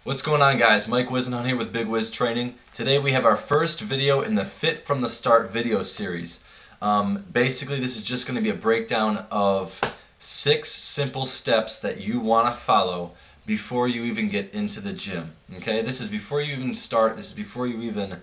What's going on, guys? Mike Wisenhunt here with Big Wiz Training. Today we have our first video in the Fit from the Start video series. Basically this is just going to be a breakdown of 6 simple steps that you want to follow before you even get into the gym. Okay, this is before you even start, this is before you even,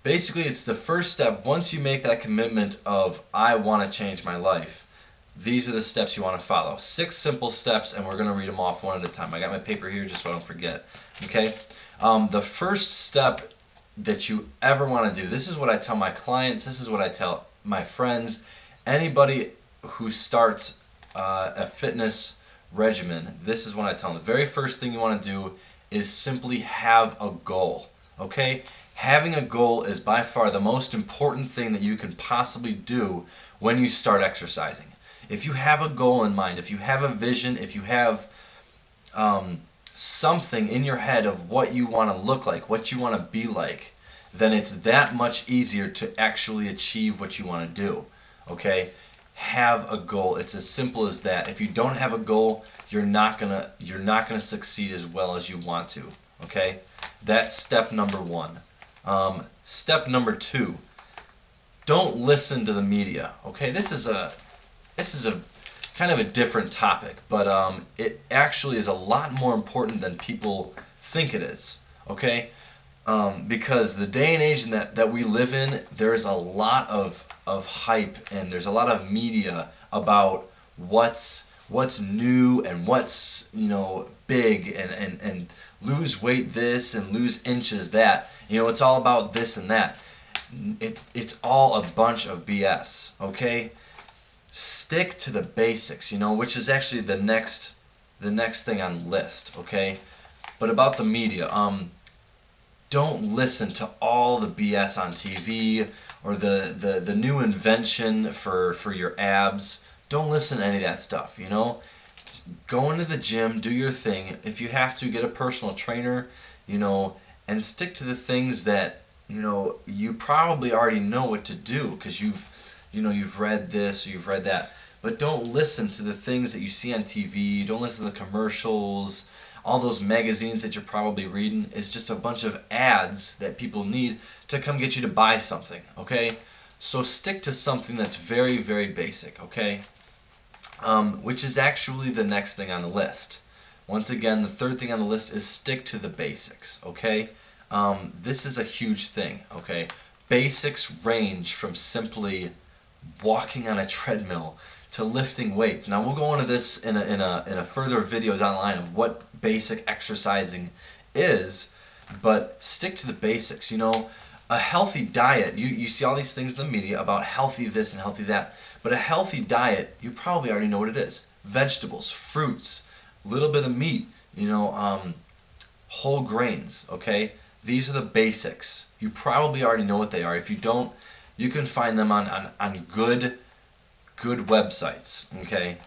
basically it's the first step. Once you make that commitment of I want to change my life, these are the steps you want to follow. 6 simple steps, and we're going to read them off one at a time. I got my paper here just so I don't forget. Okay? The first step that you ever want to do, this is what I tell my clients, this is what I tell my friends, anybody who starts a fitness regimen, this is what I tell them. The very first thing you want to do is simply have a goal. Okay? Having a goal is by far the most important thing that you can possibly do when you start exercising. If you have a goal in mind, if you have a vision, if you have something in your head of what you want to look like, what you want to be like, then it's that much easier to actually achieve what you want to do. Okay? Have a goal. It's as simple as that. If you don't have a goal, you're not gonna succeed as well as you want to. Okay? That's step number 1. Step number 2. Don't listen to the media. Okay? This is a kind of a different topic, but it actually is a lot more important than people think it is. Okay? Because the day and age that we live in, there's a lot of hype and there's a lot of media about what's new and what's big and lose weight this and lose inches that. It's all about this and that. It's all a bunch of BS. Okay? Stick to the basics, which is actually the next thing on the list. Okay? But about the media, don't listen to all the BS on TV or the new invention for your abs. Don't listen to any of that stuff. Go into the gym, do your thing. If you have to, get a personal trainer, and stick to the things that you probably already know what to do because you've read this or you've read that. But don't listen to the things that you see on TV. Don't listen to the commercials. All those magazines that you're probably reading is just a bunch of ads that people need to come get you to buy something. Okay? So stick to something that's very, very basic. Okay? Which is actually the next thing on the list. Once again, the third thing on the list is stick to the basics. Okay? This is a huge thing. Okay? Basics range from simply walking on a treadmill to lifting weights. Now we'll go into this in a further videos online of what basic exercising is, but stick to the basics. A healthy diet, you see all these things in the media about healthy this and healthy that, but a healthy diet, you probably already know what it is. Vegetables, fruits, a little bit of meat, whole grains. Okay? These are the basics. You probably already know what they are. If you don't, you can find them on good websites. Okay?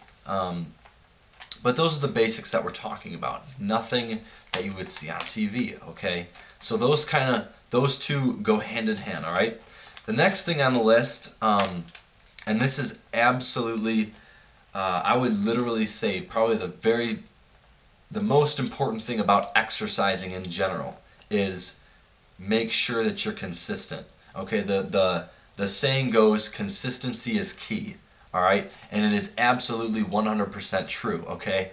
But those are the basics that we're talking about. Nothing that you would see on TV. Okay? So those two go hand in hand. All right? The next thing on the list, and this is absolutely, I would literally say probably the most important thing about exercising in general is make sure that you're consistent. Okay, the saying goes, consistency is key. All right, and it is absolutely 100% true. Okay,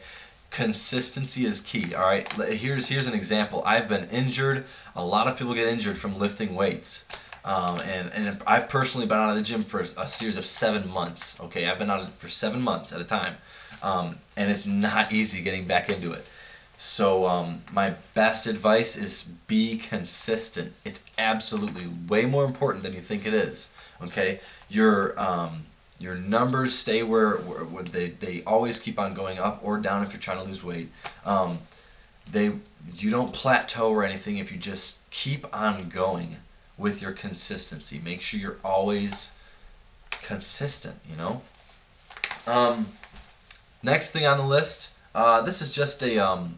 consistency is key. All right, here's an example. I've been injured. A lot of people get injured from lifting weights. And I've personally been out of the gym for a series of 7 months. Okay, I've been out for 7 months at a time, and it's not easy getting back into it. So my best advice is be consistent. It's absolutely way more important than you think it is. Okay, your numbers stay where they always keep on going up or down if you're trying to lose weight. You don't plateau or anything if you just keep on going with your consistency. Make sure you're always consistent. Next thing on the list. This is just a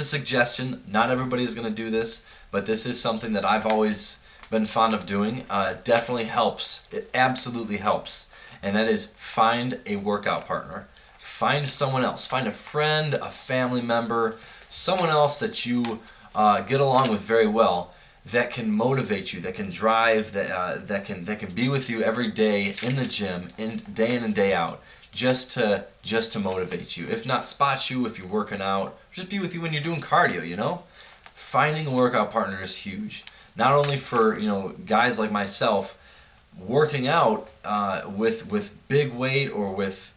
suggestion. Not everybody is going to do this, but this is something that I've always been fond of doing. It definitely helps. It absolutely helps. And that is find a workout partner. Find someone else. Find a friend, a family member, someone else that you get along with very well, that can motivate you, that can drive, that can be with you every day in the gym, day in and day out, just to motivate you. If not spot you if you're working out, just be with you when you're doing cardio. Finding a workout partner is huge. Not only for guys like myself working out with big weight, or with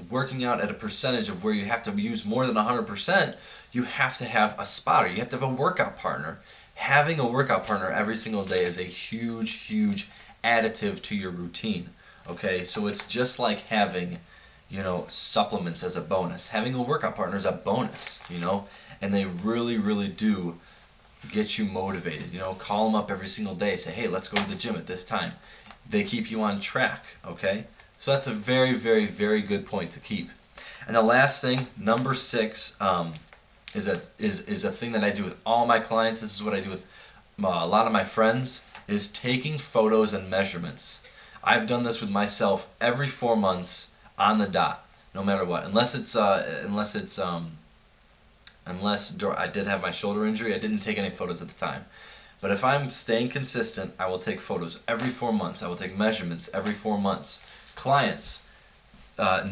working out at a percentage of where you have to use more than 100%, you have to have a spotter. You have to have a workout partner. Having a workout partner every single day is a huge, huge additive to your routine. Okay, so it's just like having, supplements as a bonus. Having a workout partner is a bonus, and they really, really do get you motivated. Call them up every single day. Say, hey, let's go to the gym at this time. They keep you on track. Okay, so that's a very, very, very good point to keep. And the last thing, number 6, is a thing that I do with all my clients. This is what I do with a lot of my friends, is taking photos and measurements. I've done this with myself every 4 months on the dot, no matter what. Unless I did have my shoulder injury, I didn't take any photos at the time. But if I'm staying consistent, I will take photos every 4 months. I will take measurements every 4 months. Clients,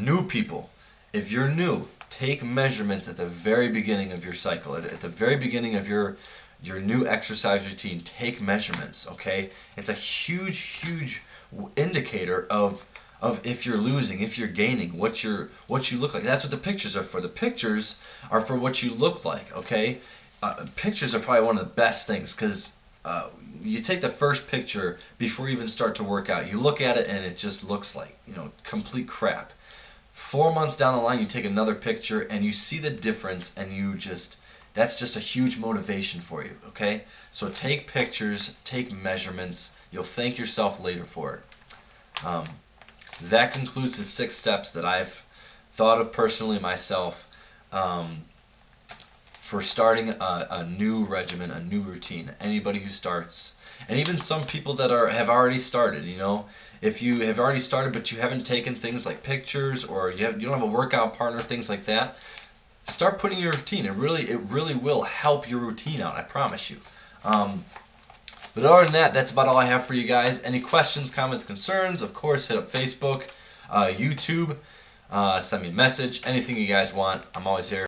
new people, if you're new, take measurements at the very beginning of your cycle. At the very beginning of your new exercise routine, take measurements, okay? It's a huge, huge indicator of if you're losing, if you're gaining, what you look like. That's what the pictures are for. The pictures are for what you look like, okay? Pictures are probably one of the best things, because you take the first picture before you even start to work out. You look at it and it just looks like, complete crap. 4 months down the line, you take another picture and you see the difference, and that's just a huge motivation for you, okay? So take pictures, take measurements. You'll thank yourself later for it. That concludes the 6 steps that I've thought of personally myself for starting a new regimen, a new routine. Anybody who starts, and even some people that have already started, if you have already started but you haven't taken things like pictures, or you don't have a workout partner, things like that, start putting your routine. It really will help your routine out, I promise you. But other than that, that's about all I have for you guys. Any questions, comments, concerns, of course, hit up Facebook, YouTube, send me a message, anything you guys want. I'm always here.